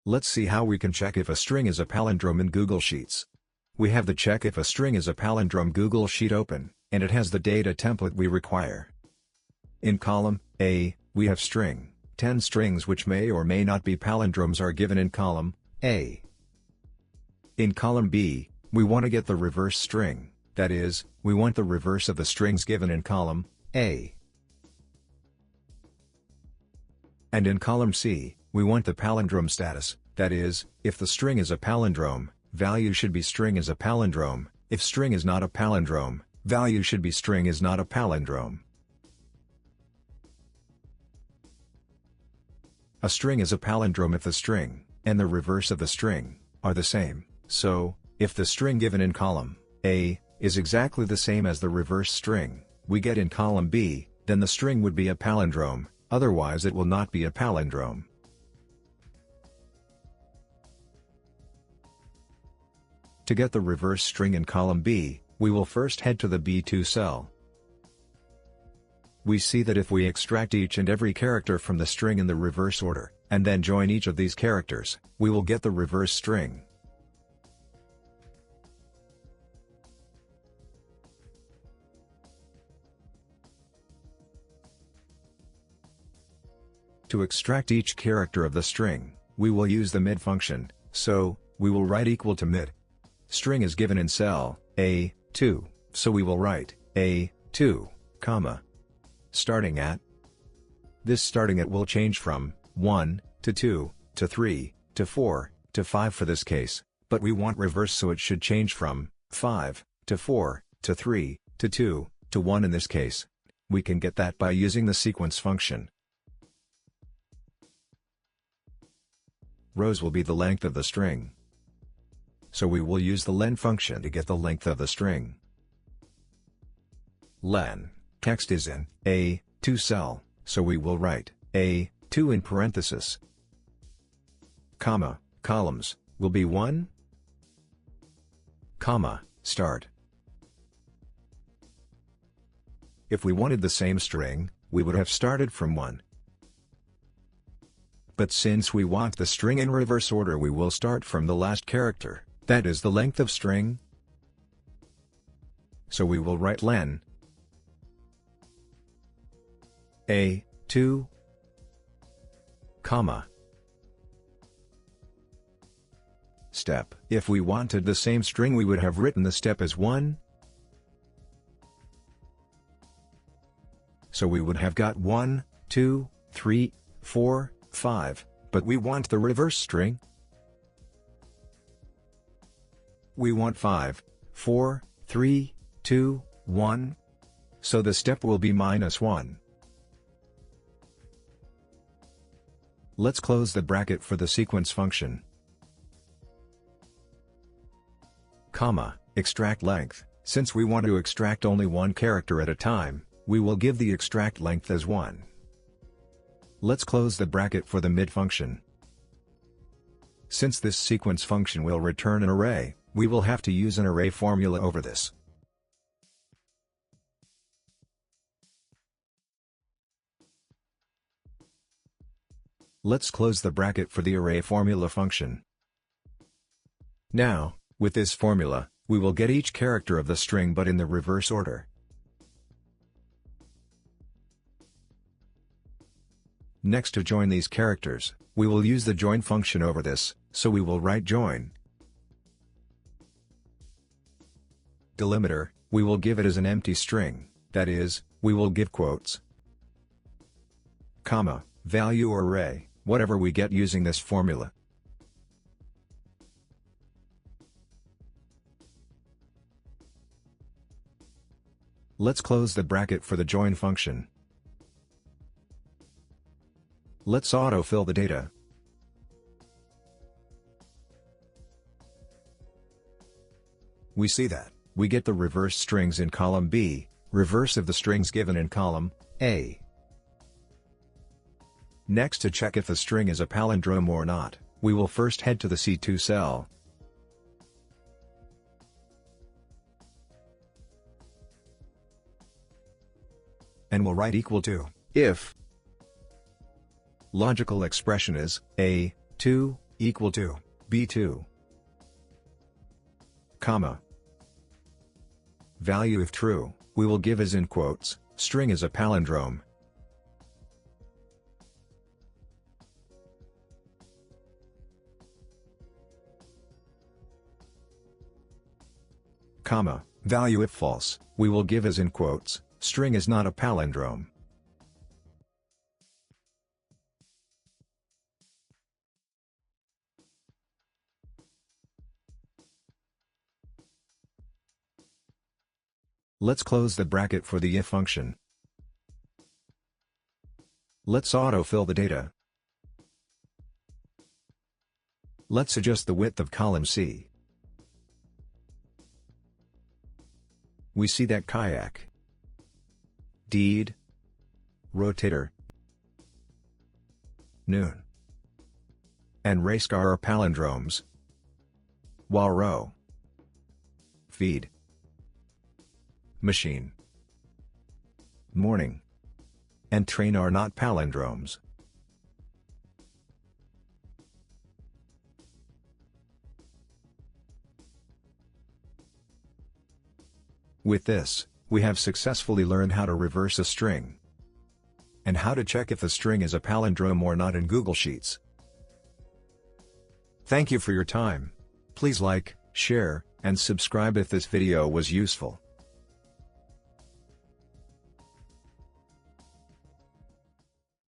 Let's see how we can check if a string is a palindrome in Google Sheets. We have the Check if a string is a palindrome Google Sheet open, and it has the data template we require. In column A, we have string. 10 strings which may or may not be palindromes are given in column A. In column B, we want to get the reverse string, that is, we want the reverse of the strings given in column A. And in column C, we want the palindrome status, that is, if the string is a palindrome, value should be string is a palindrome, if string is not a palindrome, value should be string is not a palindrome. A string is a palindrome if the string, and the reverse of the string, are the same, so, if the string given in column A, is exactly the same as the reverse string we get in column B, then the string would be a palindrome, otherwise it will not be a palindrome. To get the reverse string in column B, we will first head to the B2 cell. We see that if we extract each and every character from the string in the reverse order, and then join each of these characters, we will get the reverse string. To extract each character of the string, we will use the mid function, so, we will write equal to mid. String is given in cell A2, so we will write A2, comma. Starting at. This starting at will change from 1 to 2 to 3 to 4 to 5 for this case, but we want reverse so it should change from 5 to 4 to 3 to 2 to 1 in this case. We can get that by using the sequence function. Rows will be the length of the string, so we will use the len function to get the length of the string. Len. Text is in A2 cell, so we will write A2 in parenthesis. Comma, columns, will be 1, comma, start. If we wanted the same string, we would have started from 1. But since we want the string in reverse order, we will start from the last character, that is the length of string. So we will write len A2, comma, step. If we wanted the same string, we would have written the step as 1. So we would have got 1, 2, 3, 4, 5, but we want the reverse string. We want 5, 4, 3, 2, 1. So the step will be -1. Let's close the bracket for the sequence function. Comma, extract length. Since we want to extract only one character at a time, we will give the extract length as 1. Let's close the bracket for the mid function. Since this sequence function will return an array, we will have to use an array formula over this. Let's close the bracket for the array formula function. Now, with this formula, we will get each character of the string but in the reverse order. Next, to join these characters, we will use the join function over this, so we will write join. Delimiter, we will give it as an empty string, that is, we will give quotes, comma, value or array, whatever we get using this formula. Let's close the bracket for the join function. Let's autofill the data. We see that we get the reverse strings in column B, reverse of the strings given in column A. Next, to check if the string is a palindrome or not, we will first head to the C2 cell. And we'll write equal to, if logical expression is A2, equal to B2, comma. Value if true, we will give as in quotes, string is a palindrome. Comma, value if false, we will give as in quotes, string is not a palindrome. Let's close the bracket for the if function. Let's autofill the data. Let's adjust the width of column C. We see that kayak, deed, rotator, noon, and racecar are palindromes, while row, feed, machine, morning, and train are not palindromes. With this, we have successfully learned how to reverse a string, and how to check if the string is a palindrome or not in Google Sheets. Thank you for your time. Please like, share, and subscribe if this video was useful.